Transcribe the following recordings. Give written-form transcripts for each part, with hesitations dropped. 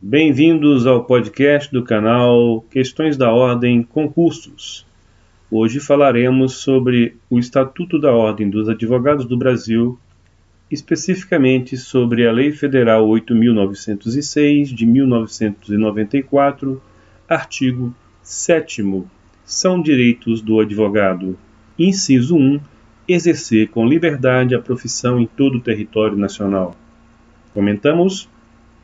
Bem-vindos ao podcast do canal Questões da Ordem Concursos. Hoje falaremos sobre o Estatuto da Ordem dos Advogados do Brasil, especificamente sobre a Lei Federal 8.906 de 1994, artigo 7º, são direitos do advogado. Inciso 1. Exercer com liberdade a profissão em todo o território nacional. Comentamos: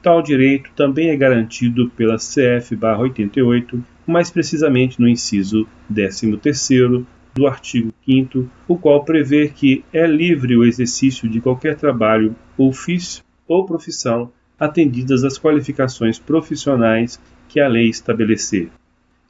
tal direito também é garantido pela CF/88, mais precisamente no inciso 13º do artigo 5º, o qual prevê que é livre o exercício de qualquer trabalho, ofício ou profissão, atendidas as qualificações profissionais que a lei estabelecer.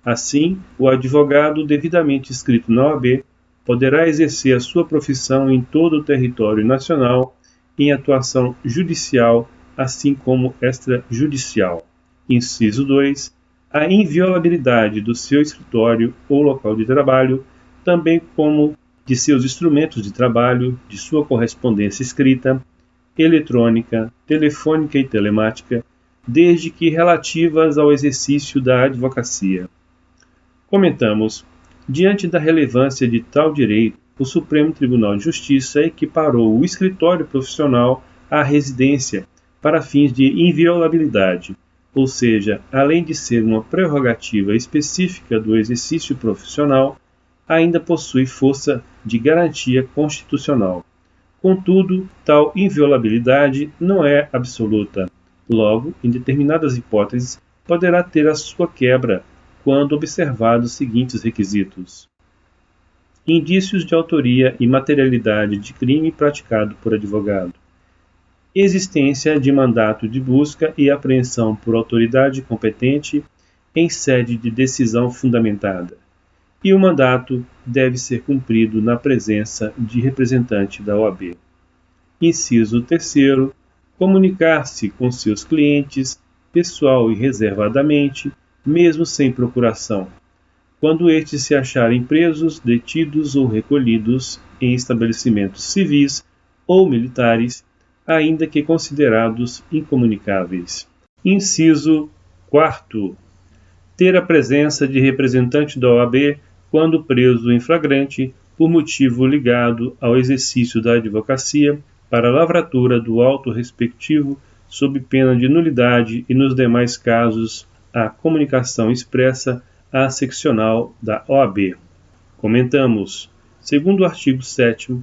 Assim, o advogado devidamente inscrito na OAB poderá exercer a sua profissão em todo o território nacional em atuação judicial, assim como extrajudicial. Inciso 2. A inviolabilidade do seu escritório ou local de trabalho, também como de seus instrumentos de trabalho, de sua correspondência escrita, eletrônica, telefônica e telemática, desde que relativas ao exercício da advocacia. Comentamos: diante da relevância de tal direito, o Supremo Tribunal de Justiça equiparou o escritório profissional à residência para fins de inviolabilidade, ou seja, além de ser uma prerrogativa específica do exercício profissional, ainda possui força de garantia constitucional. Contudo, tal inviolabilidade não é absoluta. Logo, em determinadas hipóteses, poderá ter a sua quebra quando observados os seguintes requisitos: indícios de autoria e materialidade de crime praticado por advogado, existência de mandato de busca e apreensão por autoridade competente em sede de decisão fundamentada, e o mandato deve ser cumprido na presença de representante da OAB. Inciso 3º. Comunicar-se com seus clientes, pessoal e reservadamente, mesmo sem procuração, quando estes se acharem presos, detidos ou recolhidos em estabelecimentos civis ou militares, ainda que considerados incomunicáveis. Inciso 4º. Ter a presença de representante da OAB quando preso em flagrante por motivo ligado ao exercício da advocacia para a lavratura do auto respectivo, sob pena de nulidade e nos demais casos a comunicação expressa à seccional da OAB. Comentamos: segundo o artigo 7º,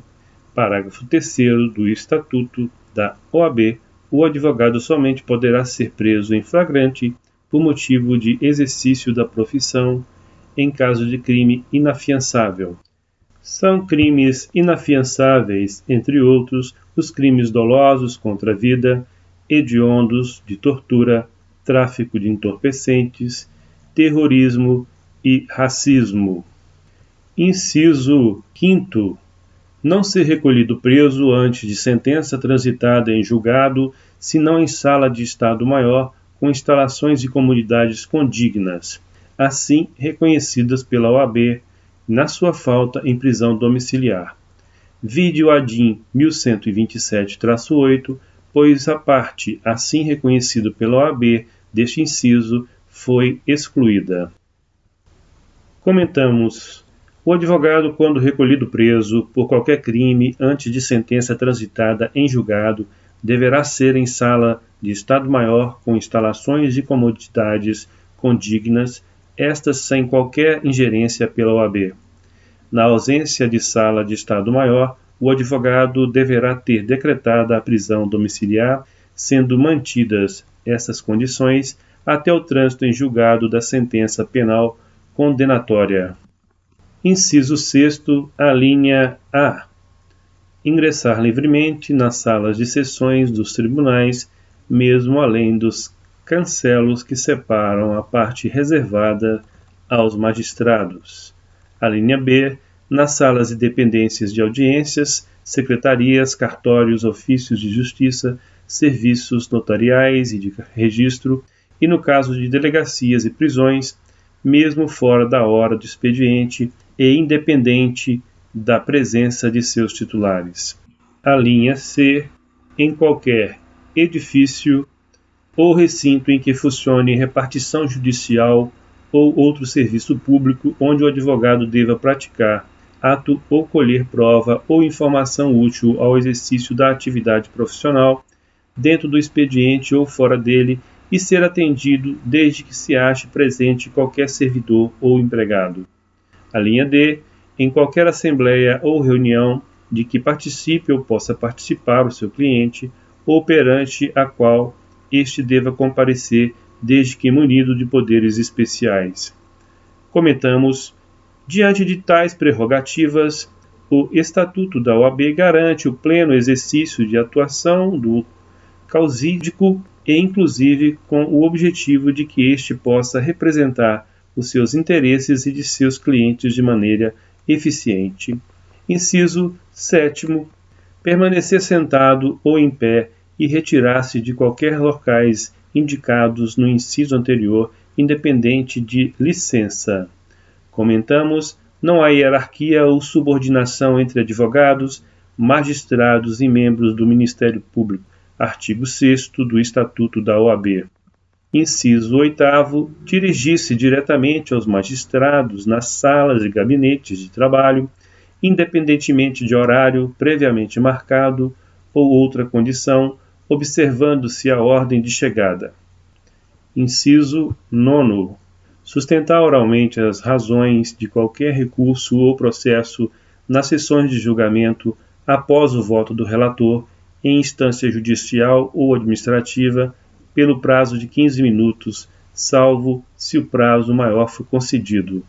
parágrafo 3º do Estatuto da OAB, o advogado somente poderá ser preso em flagrante por motivo de exercício da profissão em caso de crime inafiançável. São crimes inafiançáveis, entre outros, os crimes dolosos contra a vida, hediondos, de tortura, tráfico de entorpecentes, terrorismo e racismo. Inciso 5º. Não ser recolhido preso antes de sentença transitada em julgado, senão em sala de Estado-Maior com instalações e comodidades condignas, assim reconhecidas pela OAB, na sua falta em prisão domiciliar. Vide o ADIM 1127-8, pois a parte assim reconhecida pela OAB deste inciso foi excluída. Comentamos: o advogado, quando recolhido preso por qualquer crime antes de sentença transitada em julgado, deverá ser em sala de Estado-Maior com instalações e comodidades condignas, estas sem qualquer ingerência pela OAB. Na ausência de sala de Estado-Maior, o advogado deverá ter decretada a prisão domiciliar, sendo mantidas essas condições até o trânsito em julgado da sentença penal condenatória. Inciso 6º, a linha A. Ingressar livremente nas salas de sessões dos tribunais, mesmo além dos cancelos que separam a parte reservada aos magistrados. A linha B. Nas salas e dependências de audiências, secretarias, cartórios, ofícios de justiça, serviços notariais e de registro, e no caso de delegacias e prisões, mesmo fora da hora do expediente e independente da presença de seus titulares. A linha C. Em qualquer edifício, ou recinto em que funcione repartição judicial ou outro serviço público onde o advogado deva praticar ato ou colher prova ou informação útil ao exercício da atividade profissional, dentro do expediente ou fora dele, e ser atendido desde que se ache presente qualquer servidor ou empregado. A linha D, em qualquer assembleia ou reunião de que participe ou possa participar o seu cliente, ou perante a qual este deva comparecer, desde que munido de poderes especiais. Comentamos: diante de tais prerrogativas, o Estatuto da OAB garante o pleno exercício de atuação do causídico e inclusive com o objetivo de que este possa representar os seus interesses e de seus clientes de maneira eficiente. Inciso 7º. Permanecer sentado ou em pé e retirar-se de qualquer locais indicados no inciso anterior, independente de licença. Comentamos: não há hierarquia ou subordinação entre advogados, magistrados e membros do Ministério Público. Artigo 6º do Estatuto da OAB. Inciso 8º. Dirigir-se diretamente aos magistrados nas salas e gabinetes de trabalho, independentemente de horário previamente marcado ou outra condição, observando-se a ordem de chegada. Inciso 9º. Sustentar oralmente as razões de qualquer recurso ou processo nas sessões de julgamento após o voto do relator em instância judicial ou administrativa pelo prazo de 15 minutos, salvo se o prazo maior for concedido.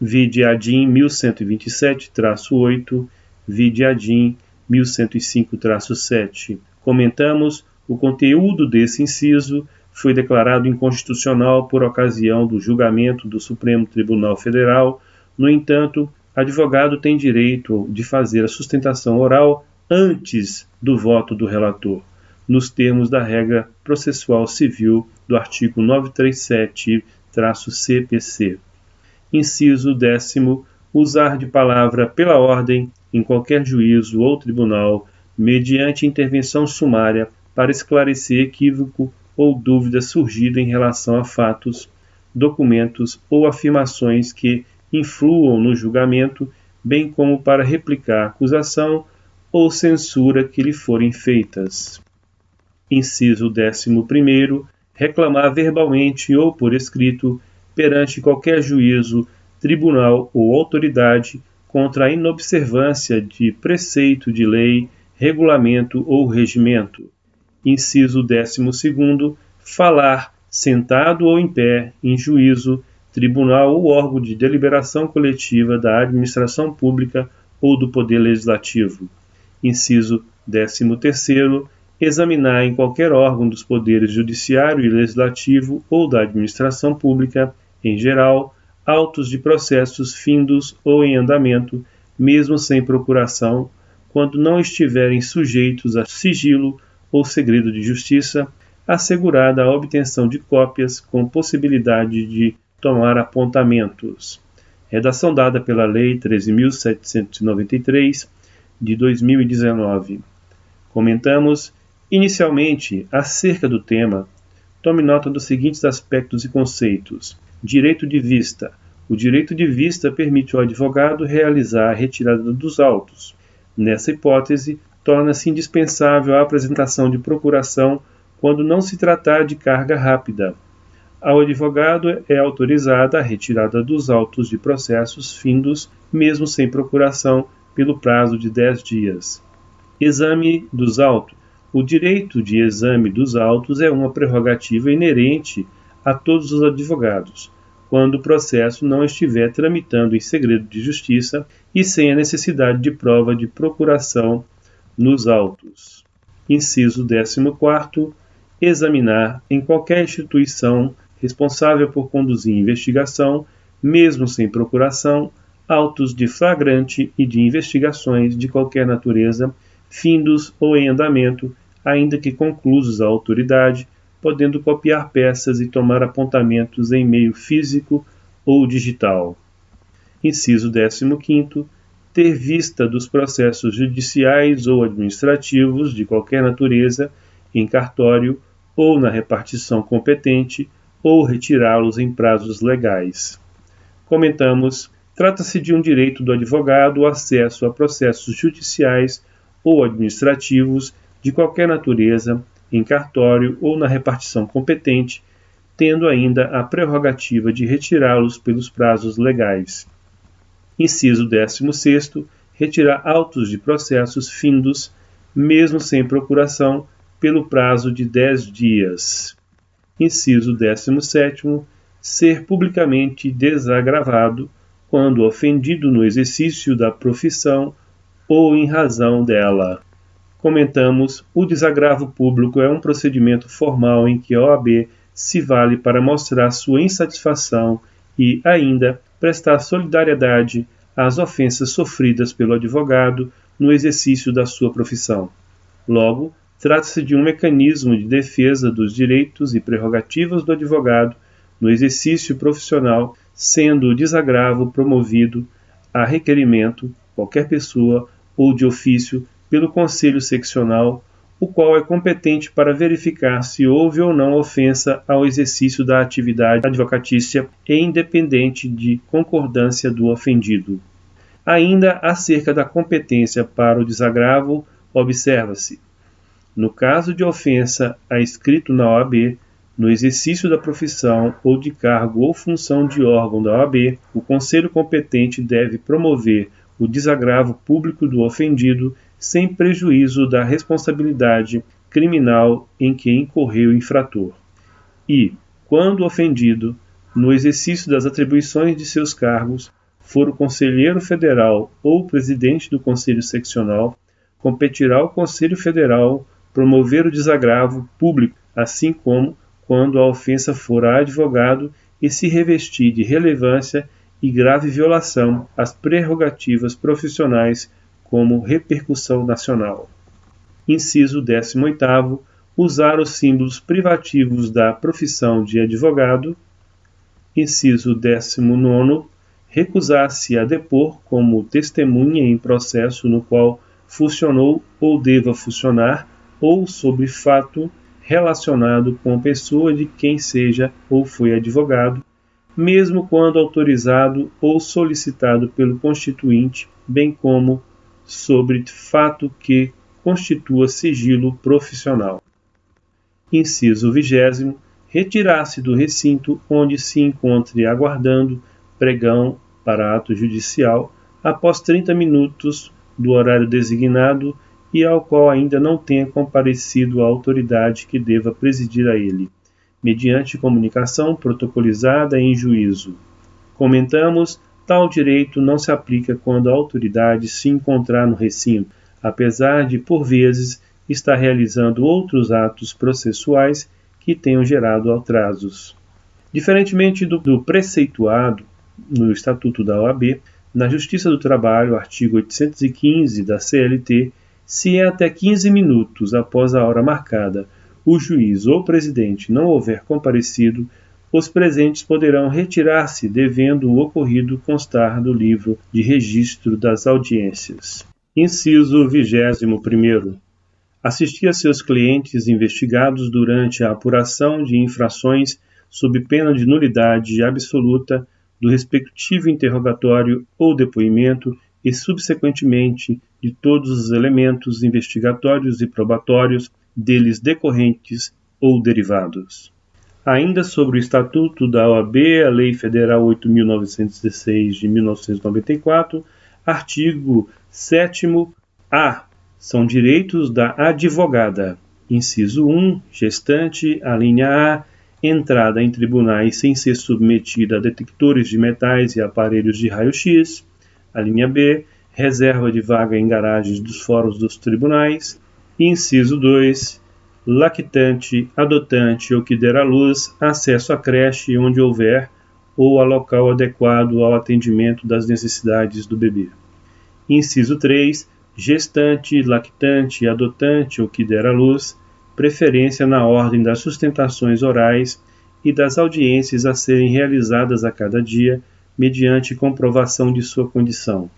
Vide ADIM 1127-8, vide ADIM 1105-7. Comentamos: o conteúdo desse inciso foi declarado inconstitucional por ocasião do julgamento do Supremo Tribunal Federal. No entanto, advogado tem direito de fazer a sustentação oral antes do voto do relator, nos termos da regra processual civil do artigo 937-CPC. Inciso 10º. Usar de palavra pela ordem em qualquer juízo ou tribunal, mediante intervenção sumária, para esclarecer equívoco ou dúvida surgida em relação a fatos, documentos ou afirmações que influam no julgamento, bem como para replicar acusação ou censura que lhe forem feitas. Inciso 11º. Reclamar verbalmente ou por escrito, perante qualquer juízo, tribunal ou autoridade, contra a inobservância de preceito de lei, regulamento ou regimento. Inciso 12º. Falar, sentado ou em pé, em juízo, tribunal ou órgão de deliberação coletiva da administração pública ou do Poder Legislativo. Inciso 13º. Examinar em qualquer órgão dos poderes judiciário e legislativo ou da administração pública, em geral, autos de processos findos ou em andamento, mesmo sem procuração, quando não estiverem sujeitos a sigilo ou segredo de justiça, assegurada a obtenção de cópias com possibilidade de tomar apontamentos. Redação dada pela Lei 13.793, de 2019. Comentamos: inicialmente, acerca do tema, tome nota dos seguintes aspectos e conceitos. Direito de vista. O direito de vista permite ao advogado realizar a retirada dos autos. Nessa hipótese, torna-se indispensável a apresentação de procuração quando não se tratar de carga rápida. Ao advogado é autorizada a retirada dos autos de processos findos, mesmo sem procuração, pelo prazo de 10 dias. Exame dos autos. O direito de exame dos autos é uma prerrogativa inerente a todos os advogados, quando o processo não estiver tramitando em segredo de justiça e sem a necessidade de prova de procuração nos autos. Inciso 14º. Examinar em qualquer instituição responsável por conduzir investigação, mesmo sem procuração, autos de flagrante e de investigações de qualquer natureza, findos ou em andamento, ainda que conclusos à autoridade, podendo copiar peças e tomar apontamentos em meio físico ou digital. Inciso 15º. Ter vista dos processos judiciais ou administrativos de qualquer natureza, em cartório ou na repartição competente, ou retirá-los em prazos legais. Comentamos: trata-se de um direito do advogado o acesso a processos judiciais ou administrativos de qualquer natureza, em cartório ou na repartição competente, tendo ainda a prerrogativa de retirá-los pelos prazos legais. Inciso 16º, retirar autos de processos findos, mesmo sem procuração, pelo prazo de 10 dias. Inciso 17º, ser publicamente desagravado quando ofendido no exercício da profissão ou em razão dela. Comentamos: o desagravo público é um procedimento formal em que a OAB se vale para mostrar sua insatisfação e, ainda, prestar solidariedade às ofensas sofridas pelo advogado no exercício da sua profissão. Logo, trata-se de um mecanismo de defesa dos direitos e prerrogativas do advogado no exercício profissional, sendo o desagravo promovido a requerimento, qualquer pessoa ou de ofício, pelo Conselho Seccional, o qual é competente para verificar se houve ou não ofensa ao exercício da atividade advocatícia e independente de concordância do ofendido. Ainda acerca da competência para o desagravo, observa-se: no caso de ofensa a escrito na OAB, no exercício da profissão ou de cargo ou função de órgão da OAB, o Conselho competente deve promover o desagravo público do ofendido sem prejuízo da responsabilidade criminal em que incorreu o infrator. E, quando o ofendido, no exercício das atribuições de seus cargos, for o conselheiro federal ou o presidente do Conselho Seccional, competirá ao Conselho Federal promover o desagravo público, assim como quando a ofensa for a advogado e se revestir de relevância e grave violação às prerrogativas profissionais como repercussão nacional. Inciso 18º, usar os símbolos privativos da profissão de advogado. Inciso 19º, recusar-se a depor como testemunha em processo no qual funcionou ou deva funcionar ou sobre fato relacionado com pessoa de quem seja ou foi advogado, mesmo quando autorizado ou solicitado pelo constituinte, bem como sobre fato que constitua sigilo profissional. Inciso 20º, retirar-se do recinto onde se encontre aguardando pregão para ato judicial após 30 minutos do horário designado e ao qual ainda não tenha comparecido a autoridade que deva presidir a ele, mediante comunicação protocolizada em juízo. Comentamos: tal direito não se aplica quando a autoridade se encontrar no recinto, apesar de, por vezes, estar realizando outros atos processuais que tenham gerado atrasos. Diferentemente do preceituado no Estatuto da OAB, na Justiça do Trabalho, artigo 815 da CLT, se até 15 minutos após a hora marcada o juiz ou presidente não houver comparecido, os presentes poderão retirar-se, devendo o ocorrido constar do livro de registro das audiências. Inciso 21º. Assistir a seus clientes investigados durante a apuração de infrações sob pena de nulidade absoluta do respectivo interrogatório ou depoimento e, subsequentemente, de todos os elementos investigatórios e probatórios deles decorrentes ou derivados. Ainda sobre o Estatuto da OAB, a Lei Federal 8.916 de 1994, artigo 7º-A, são direitos da advogada. Inciso 1, gestante, a linha A, entrada em tribunais sem ser submetida a detectores de metais e aparelhos de raio-x. A linha B, reserva de vaga em garagens dos fóruns dos tribunais. Inciso 2, lactante, adotante ou que der à luz, acesso à creche onde houver ou a local adequado ao atendimento das necessidades do bebê. Inciso 3, gestante, lactante, adotante ou que der à luz, preferência na ordem das sustentações orais e das audiências a serem realizadas a cada dia, mediante comprovação de sua condição.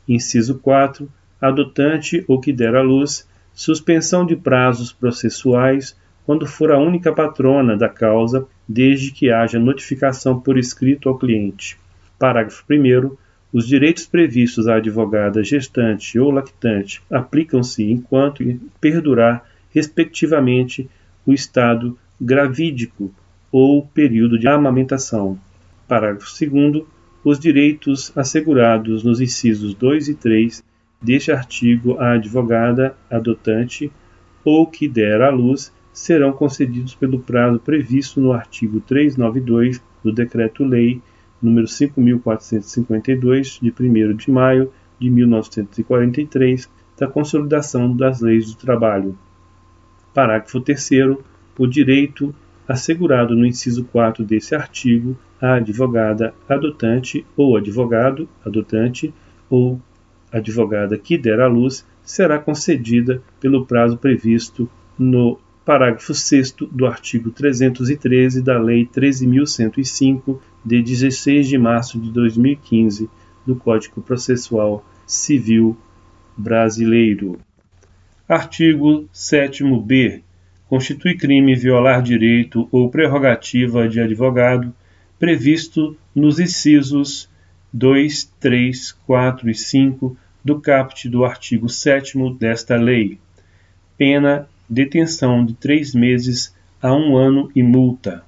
Inciso 4, adotante ou que der à luz, suspensão de prazos processuais quando for a única patrona da causa, desde que haja notificação por escrito ao cliente. Parágrafo 1º. Os direitos previstos à advogada gestante ou lactante aplicam-se enquanto perdurar, respectivamente, o estado gravídico ou período de amamentação. Parágrafo 2º. Os direitos assegurados nos incisos 2 e 3 deste artigo à advogada adotante ou que der à luz serão concedidos pelo prazo previsto no artigo 392 do Decreto-Lei número 5.452, de 1º de maio de 1943, da Consolidação das Leis do Trabalho. Parágrafo 3º. O direito assegurado no inciso 4 desse artigo à advogada adotante ou advogado adotante ou advogada que der à luz será concedida pelo prazo previsto no parágrafo 6º do artigo 313 da Lei 13.105, de 16 de março de 2015, do Código Processual Civil Brasileiro. Artigo 7º-B. Constitui crime violar direito ou prerrogativa de advogado previsto nos incisos 2, 3, 4 e 5 do caput do artigo 7º desta lei. Pena: detenção de 3 meses a 1 ano e multa.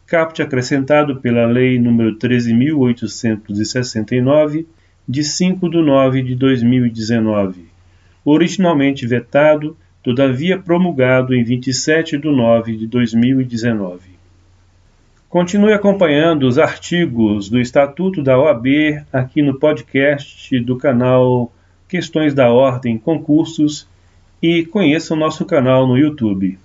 Caput acrescentado pela Lei nº 13.869, de 5 de nove de 2019. Originalmente vetado, todavia promulgado em 27 de nove de 2019. Continue acompanhando os artigos do Estatuto da OAB aqui no podcast do canal Questões da Ordem Concursos e conheça o nosso canal no YouTube.